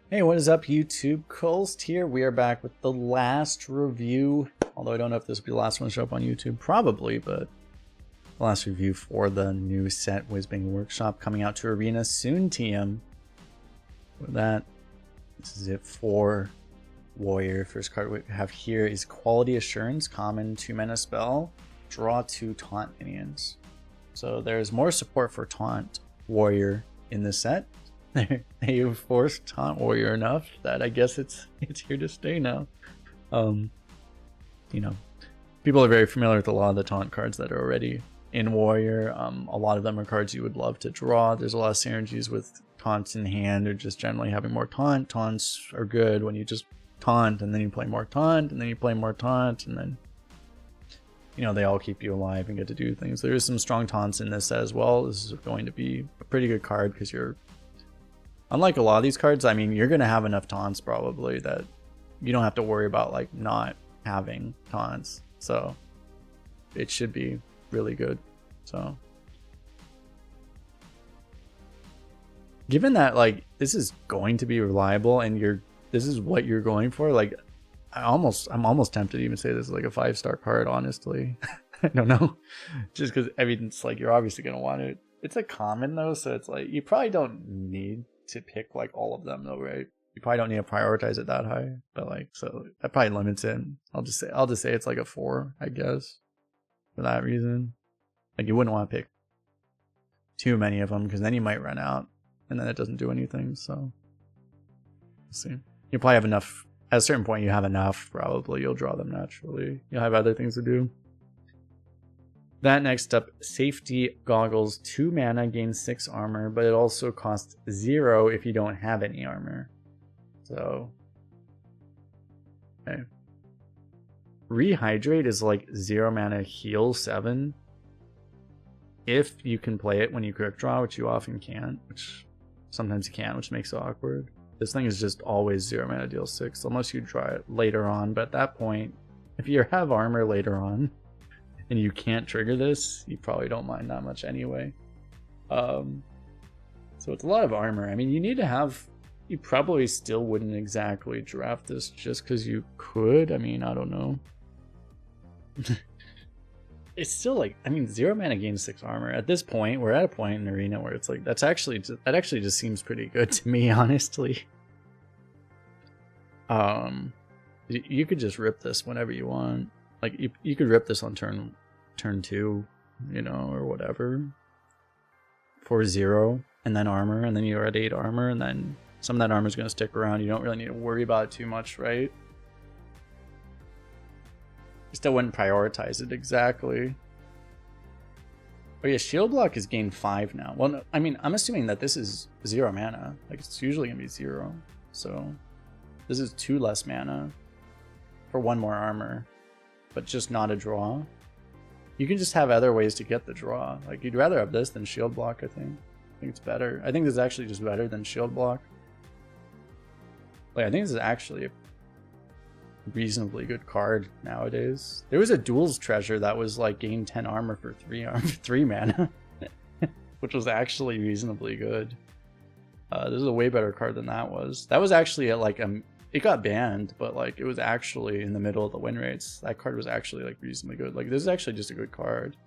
Hey, what is up, YouTube? Kolst here. We are back with the last review. Although I don't know if this will be the last one to show up on YouTube. Probably, but the last review for the new set Whizbang Workshop coming out to Arena soon, TM. With that, this is it for Warrior. First card we have here is Quality Assurance, common 2-mana spell. Draw 2 Taunt minions. So there's more support for Taunt Warrior in this set. They forced Taunt Warrior enough that I guess it's here to stay now. You know, people are very familiar with a lot of the Taunt cards that are already in Warrior. A lot of them are cards you would love to draw. There's a lot of synergies with Taunts in hand, or just generally having more Taunt. Taunts are good when you just taunt and then you play more Taunt and then you play more Taunt and then, you know, they all keep you alive and get to do things. There is some strong Taunts in this as well. This is going to be a pretty good card because you're, unlike a lot of these cards, I mean, you're going to have enough Taunts probably that you don't have to worry about like not having Taunts. So it should be really good. So given that like this is going to be reliable and this is what you're going for, like I'm almost tempted to even say this is like a 5-star card, honestly. I don't know. Just because I mean it's like you're obviously going to want it. It's a common though, so it's like you probably don't need to pick like all of them though, right? You probably don't need to prioritize it that high, but like, so that probably limits it. I'll just say it's like a 4, I guess, for that reason. Like you wouldn't want to pick too many of them because then you might run out and then it doesn't do anything. So let's see. You probably have enough at a certain point. You have enough, probably you'll draw them naturally. You'll have other things to do. That next up, Safety Goggles, 2 mana, gains 6 armor, but it also costs 0 if you don't have any armor. So, okay. Rehydrate is like 0 mana, heal 7. If you can play it when you quick draw, which you often can't, which sometimes you can't, which makes it awkward. This thing is just always 0 mana, deal 6, unless you draw it later on. But at that point, if you have armor later on, and you can't trigger this, you probably don't mind that much anyway. So it's a lot of armor. I mean, you need to have, you probably still wouldn't exactly draft this just because you could. I mean, I don't know. It's still like, I mean, 0 mana gains 6 armor. At this point, we're at a point in Arena where it's like, that actually just seems pretty good to me, honestly. You could just rip this whenever you want. Like you could rip this on turn 2, you know, or whatever, for 0 and then armor, and then you're at 8 armor, and then some of that armor is going to stick around. You don't really need to worry about it too much, right? You still wouldn't prioritize it exactly. Oh yeah, shield block is gained 5 now. Well, no, I mean, I'm assuming that this is 0 mana. Like it's usually going to be 0. So this is 2 less mana for 1 more armor, but just not a draw. You can just have other ways to get the draw. Like you'd rather have this than shield block, I think. I think it's better. I think this is actually just better than shield block. Like I think this is actually a reasonably good card nowadays. There was a duels treasure that was like gain 10 armor for 3 mana, which was actually reasonably good. This is a way better card than that was. That was actually at like it got banned, but like it was actually in the middle of the win rates. That card was actually like reasonably good. Like this is actually just a good card.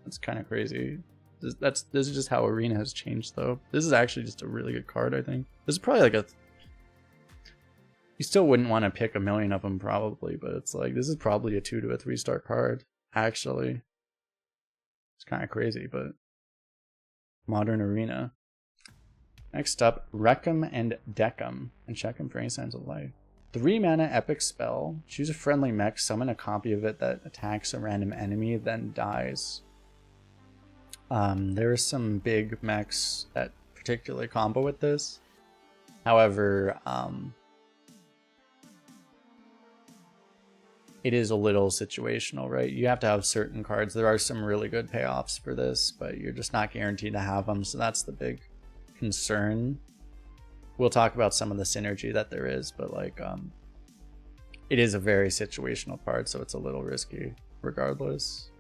That's kind of crazy. This is just how Arena has changed though. This is actually just a really good card, I think. This is probably like you still wouldn't want to pick a million of them probably, but it's like this is probably a 2 to a 3-star card actually. It's kind of crazy, but modern Arena. Next up, Wreck'em and Deck'em, and check them for any signs of life. 3 mana epic spell. Choose a friendly mech, summon a copy of it that attacks a random enemy, then dies. There are some big mechs that particularly combo with this. However, it is a little situational, right? You have to have certain cards. There are some really good payoffs for this, but you're just not guaranteed to have them, so that's the big concern. We'll talk about some of the synergy that there is, but like it is a very situational card, so it's a little risky regardless.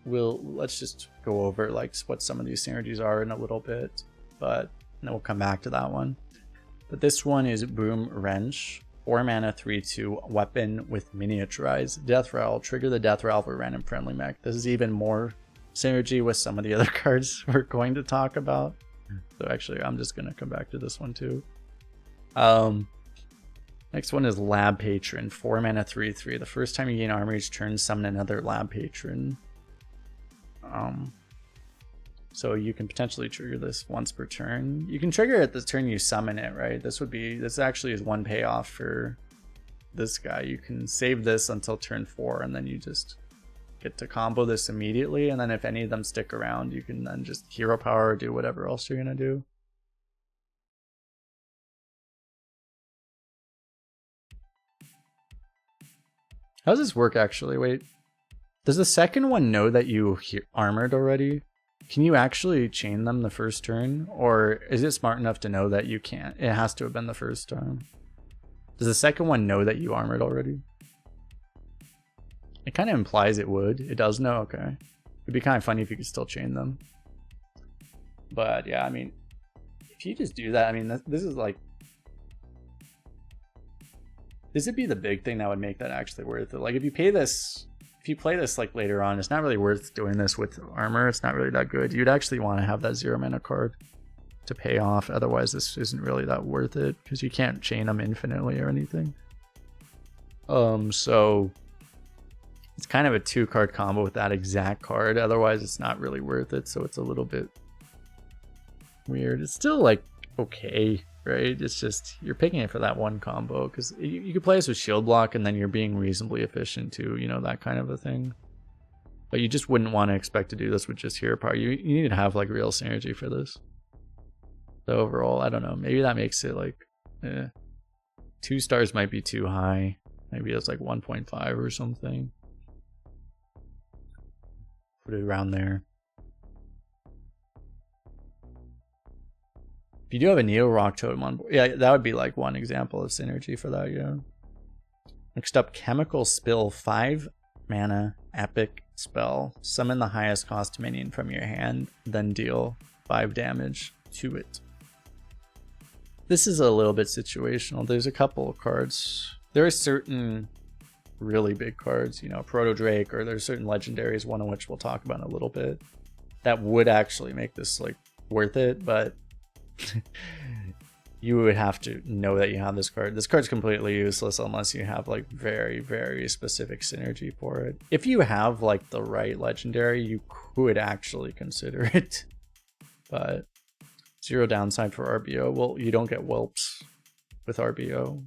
Let's just go over like what some of these synergies are in a little bit, but then we'll come back to that one. But this one is Boom Wrench. 4 mana, 3/2, weapon with miniaturize. Death Rattle, trigger the Death Rattle for random friendly mech. This is even more synergy with some of the other cards we're going to talk about. So actually, I'm just going to come back to this one too. Next one is Lab Patron, 4 mana, 3/3. The first time you gain armor each turn, summon another Lab Patron. So you can potentially trigger this once per turn. You can trigger it the turn you summon it, right? This actually is one payoff for this guy. You can save this until turn 4, and then you just get to combo this immediately. And then if any of them stick around, you can then just hero power or do whatever else you're gonna do. How does this work actually? Wait, does the second one know that you armored already? Can you actually chain them the first turn? Or is it smart enough to know that you can't? It has to have been the first time. Does the second one know that you armored already? It kind of implies it would. It does know? Okay. It'd be kind of funny if you could still chain them. But yeah, I mean, if you just do that, I mean, this is like... This would be the big thing that would make that actually worth it. Like if you pay this... If you play this like later on, it's not really worth doing this with armor. It's not really that good. You'd actually want to have that 0 mana card to pay off. Otherwise, this isn't really that worth it because you can't chain them infinitely or anything. So it's kind of a 2-card combo with that exact card. Otherwise, it's not really worth it. So it's a little bit weird. It's still like okay, right? It's just you're picking it for that one combo because you could play this with shield block and then you're being reasonably efficient too, you know, that kind of a thing. But you just wouldn't want to expect to do this with just hero power. You need to have like real synergy for this. So overall, I don't know, maybe that makes it like 2 stars might be too high. Maybe it's like 1.5 or something. Put it around there. If you do have a Neo Rock Totem on board, yeah, that would be like one example of synergy for that, yeah. Next up, Chemical Spill, 5 mana, epic spell. Summon the highest cost minion from your hand, then deal 5 damage to it. This is a little bit situational. There's a couple of cards. There are certain really big cards, you know, Proto Drake, or there's certain legendaries, one of which we'll talk about in a little bit, that would actually make this like worth it, but you would have to know that you have this card. This card's completely useless unless you have like very, very specific synergy for it. If you have like the right legendary, you could actually consider it. But 0 downside for RBO. Well, you don't get whelps with RBO.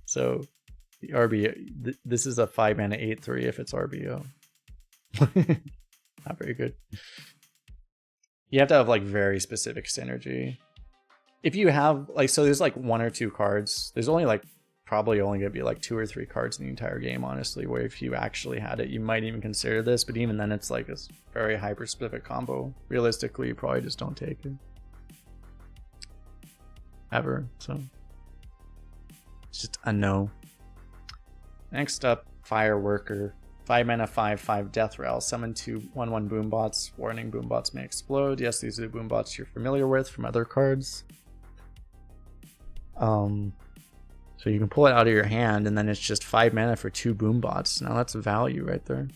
So the RBO, this is a 5 mana 8/3 if it's RBO. Not very good. You have to have like very specific synergy. If you have like, so there's like 1 or 2 cards. There's only like probably only gonna be like 2 or 3 cards in the entire game, honestly, where if you actually had it, you might even consider this, but even then it's like a very hyper specific combo. Realistically, you probably just don't take it. Ever, so. It's just a no. Next up, Fireworker. 5 mana, 5/5 Death Rattle. Summon 2 1/1 Boombots. Warning, Boombots may explode. Yes, these are the Boombots you're familiar with from other cards. So you can pull it out of your hand, and then it's just 5 mana for 2 Boombots. Now that's value right there.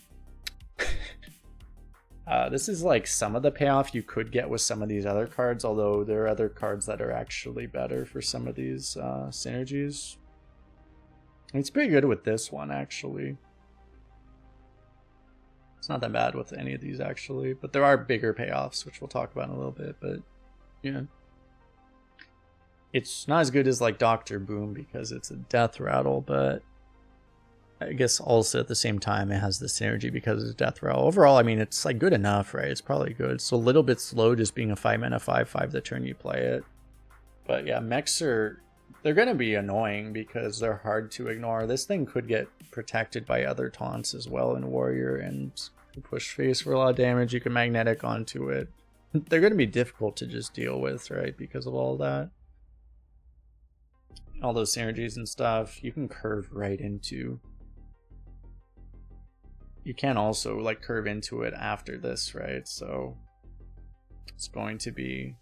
This is like some of the payoff you could get with some of these other cards, although there are other cards that are actually better for some of these synergies. It's pretty good with this one, actually. It's not that bad with any of these, actually, but there are bigger payoffs, which we'll talk about in a little bit, but yeah. It's not as good as like Dr. Boom because it's a Death Rattle, but I guess also at the same time it has the synergy because it's Death Rattle. Overall, I mean, it's like good enough, right? It's probably good. It's a little bit slow just being a 5 mana 5/5 the turn you play it. But yeah, mechs they're going to be annoying because they're hard to ignore. This thing could get protected by other taunts as well in Warrior and push face for a lot of damage. You can magnetic onto it. They're going to be difficult to just deal with, right? Because of all that. All those synergies and stuff, you can curve right into. You can also like curve into it after this, right? So it's going to be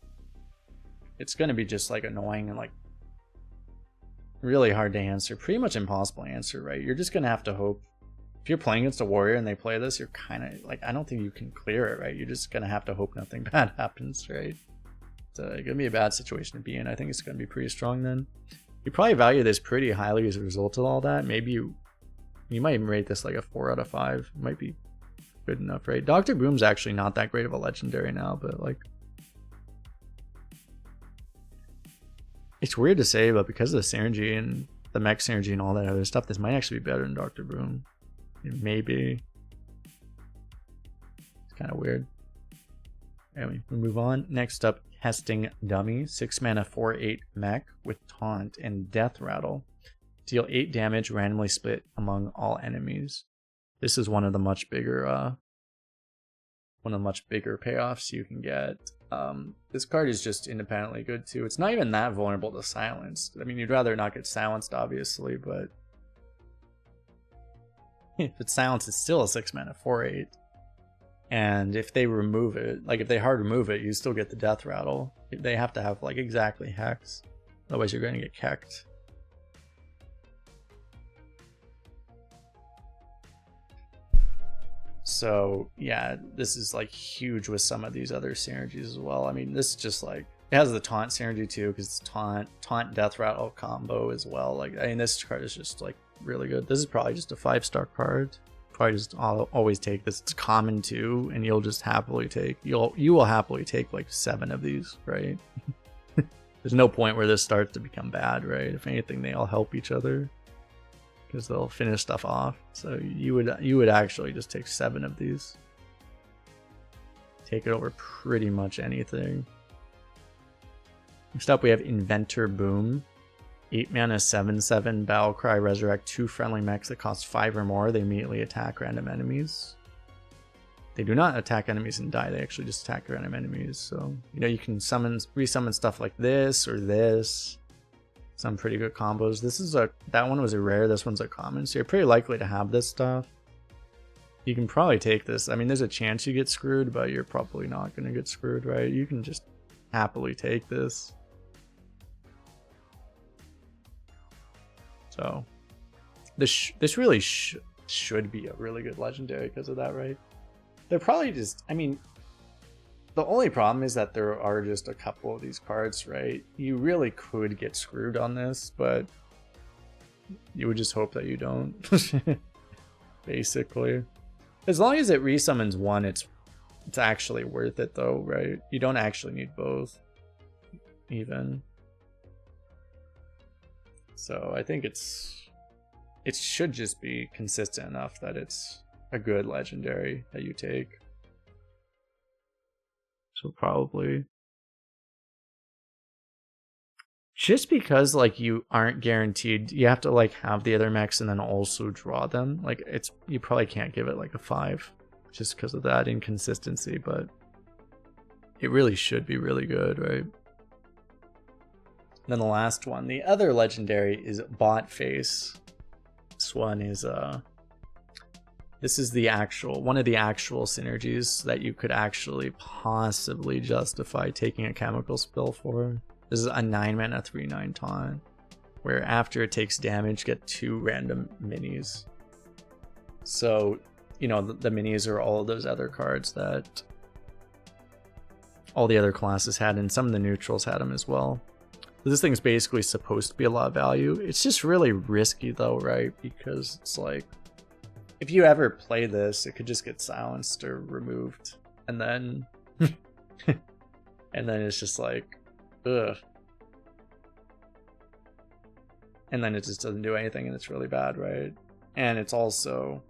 it's going to be just like annoying and like really hard to answer, pretty much impossible to answer, right? You're just going to have to hope. If you're playing against a warrior and they play this, you're kind of like, I don't think you can clear it, right? You're just going to have to hope nothing bad happens, right? It's going to be a bad situation to be in. I think it's going to be pretty strong then. You probably value this pretty highly as a result of all that. Maybe you might even rate this like a 4 out of 5. It might be good enough, right? Dr. Boom's actually not that great of a legendary now, but like, it's weird to say, but because of the synergy and the mech synergy and all that other stuff, this might actually be better than Dr. Boom. Maybe. It's kind of weird. Anyway, we move on. Next up, Testing Dummy. 6 mana, 4/8 mech with Taunt and Death Rattle. Deal 8 damage, randomly split among all enemies. This is one of the much bigger payoffs you can get. This card is just independently good too. It's not even that vulnerable to silence. I mean, you'd rather not get silenced, obviously, but if it's silenced, it's still a 6 mana 4/8. And if they remove it, like if they hard remove it, you still get the Death Rattle. They have to have like exactly Hex, otherwise you're going to get kecked. So yeah, this is like huge with some of these other synergies as well. I mean, this is just like, it has the Taunt synergy too, because it's Taunt Death Rattle combo as well. Like, I mean, this card is just like really good. This is probably just a 5-star card. Probably just always take this. It's common too, and you'll just happily take, you will happily take like 7 of these, right? There's no point where this starts to become bad, right? If anything, they all help each other, because they'll finish stuff off. So you would actually just take 7 of these. Take it over pretty much anything. Next up, we have Inventor Boom. 8 mana, 7/7 Battle Cry, resurrect 2 friendly mechs that cost 5 or more. They immediately attack random enemies. They do not attack enemies and die. They actually just attack random enemies. So, you know, you can resummon stuff like this or this. Some pretty good combos. This is that one was a rare, this one's a common, so you're pretty likely to have this stuff. You can probably take this. I mean, there's a chance you get screwed, but you're probably not going to get screwed, right? You can just happily take this. So this really should be a really good legendary because of that, right? They're probably just, I mean, the only problem is that there are just a couple of these cards, right? You really could get screwed on this, but you would just hope that you don't. Basically. As long as it resummons one, it's actually worth it though, right? You don't actually need both, even. So I think it should just be consistent enough that it's a good legendary that you take. So probably. Just because like you aren't guaranteed, you have to like have the other mechs and then also draw them. Like you probably can't give it like a 5 just because of that inconsistency, but it really should be really good, right? Then the last one, the other legendary, is Bot Face. This one is this is the actual one of the actual synergies that you could actually possibly justify taking a chemical spell for. This is a 9 mana 3/9 taunt, where after it takes damage, get 2 random minis. So, you know, the minis are all of those other cards that all the other classes had, and some of the neutrals had them as well. This thing's basically supposed to be a lot of value. It's just really risky though, right? Because it's like, if you ever play this, it could just get silenced or removed, and then and then it's just like, ugh. And then it just doesn't do anything, and it's really bad, right? And it's also,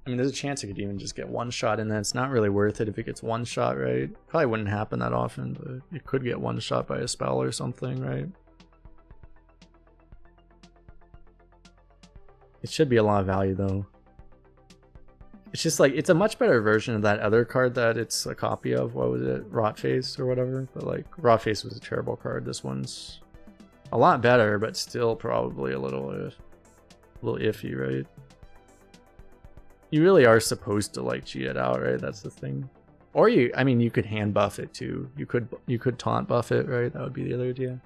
I mean, there's a chance it could even just get one shot, and then it's not really worth it if it gets one shot, right? Probably wouldn't happen that often, but it could get one shot by a spell or something, right? It should be a lot of value though. It's just like, it's a much better version of that other card that it's a copy of. What was it? Rotface or whatever. But like, Rotface was a terrible card. This one's a lot better, but still probably a little iffy, right? You really are supposed to like cheat it out, right? That's the thing. Or I mean, you could hand buff it too. You could taunt buff it, right? That would be the other idea.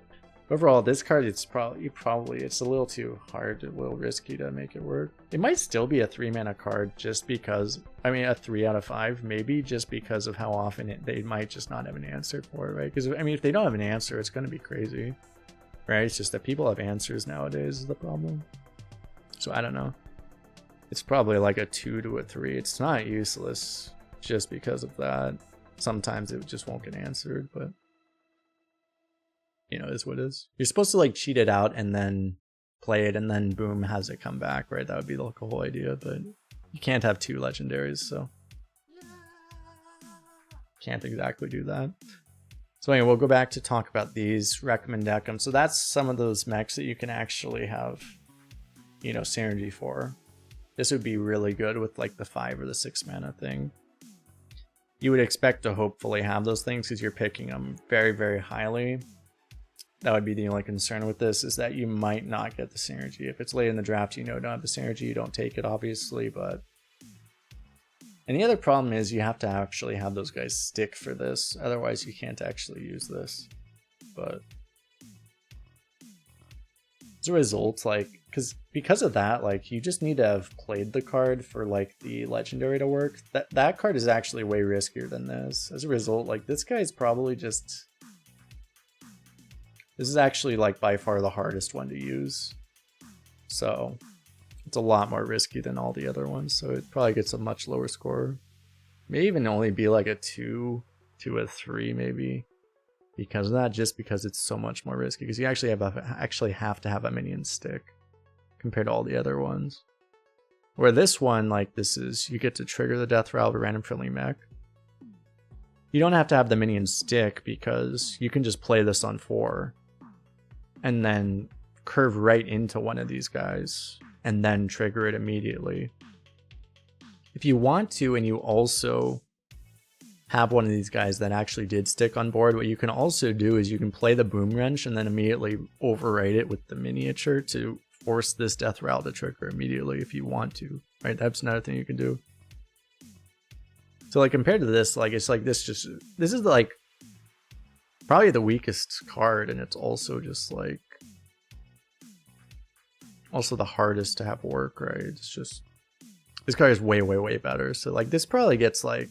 Overall, this card, it's it's a little too hard, a little risky to make it work. It might still be a 3-mana card just because, I mean, a 3 out of 5 maybe, just because of how often they might just not have an answer for it, right? Because I mean, if they don't have an answer, it's going to be crazy, right? It's just that people have answers nowadays is the problem. So I don't know. It's probably like a 2 to a 3. It's not useless just because of that. Sometimes it just won't get answered, but you know, it is what it is. You're supposed to like cheat it out and then play it and then boom, has it come back, right? That would be like the whole idea, but you can't have 2 legendaries, so can't exactly do that. So anyway, we'll go back to talk about these, recommend deck them. So that's some of those mechs that you can actually have, you know, synergy for. This would be really good with like the 5 or the 6 mana thing. You would expect to hopefully have those things because you're picking them very, very highly. That would be the only concern with this, is that you might not get the synergy. If it's late in the draft, you know, don't have the synergy, you don't take it, obviously, but... And the other problem is you have to actually have those guys stick for this, otherwise you can't actually use this. But... as a result, like, because of that, like, you just need to have played the card for, like, the legendary to work. That card is actually way riskier than this. As a result, like, this guy's probably just... This is actually like by far the hardest one to use. So it's a lot more risky than all the other ones. So it probably gets a much lower score. May even only be like a 2 to a 3 maybe. Because of that, just because it's so much more risky. Because you actually have to have a minion stick compared to all the other ones. Where this one, like this is, you get to trigger the death rattle of a random friendly mech. You don't have to have the minion stick because you can just play this on 4. And then curve right into one of these guys and then trigger it immediately. If you want to, and you also have one of these guys that actually did stick on board, what you can also do is you can play the boom wrench and then immediately overwrite it with the miniature to force this death rattle to trigger immediately if you want to, right? That's another thing you can do. So like compared to this, like it's like this is like probably the weakest card, and it's also just like also the hardest to have work, right? It's just this card is way, way, way better. So like this probably gets like,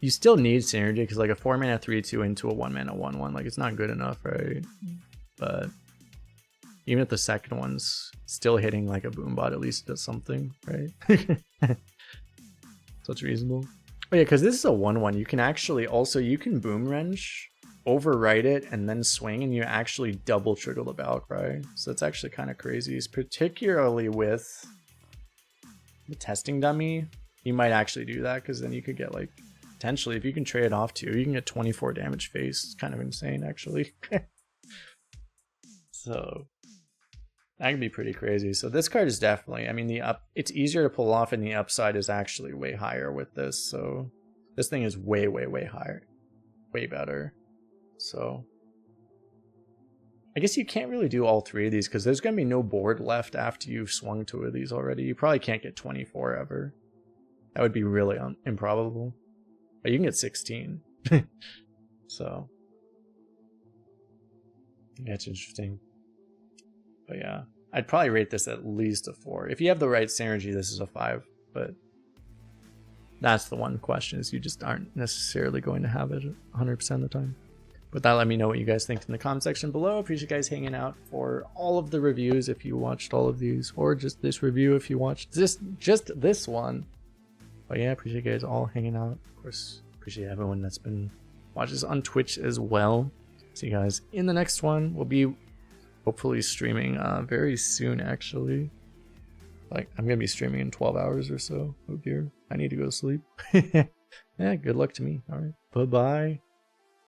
you still need synergy because like a 4 mana 3/2 into a 1 mana 1/1, like it's not good enough, right? But even if the second one's still hitting like a boom bot, at least it does something, right? So it's reasonable. Oh yeah, because this is a 1/1. You can actually also, you can boom wrench, overwrite it, and then swing, and you actually double trigger the battle cry. So it's actually kind of crazy, particularly with the testing dummy. You might actually do that because then you could get like, potentially, if you can trade it off too, you can get 24 damage face. It's kind of insane, actually. So that can be pretty crazy. So this card is definitely, I mean, it's easier to pull off, and the upside is actually way higher with this. So this thing is way, way, way higher, way better. So I guess you can't really do all 3 of these because there's going to be no board left after you've swung 2 of these already. You probably can't get 24 ever. That would be really improbable. But you can get 16. So that's interesting. But yeah, I'd probably rate this at least a 4. If you have the right synergy, this is a 5. But that's the one question, is you just aren't necessarily going to have it 100% of the time. With that, let me know what you guys think in the comment section below. Appreciate you guys hanging out for all of the reviews if you watched all of these, or just this review if you watched just this one. But yeah, appreciate you guys all hanging out. Of course, appreciate everyone that's been watching this on Twitch as well. See you guys in the next one. We'll be hopefully streaming very soon, actually. Like, I'm gonna be streaming in 12 hours or so. Oh dear, I need to go to sleep. Yeah, good luck to me. All right, bye-bye.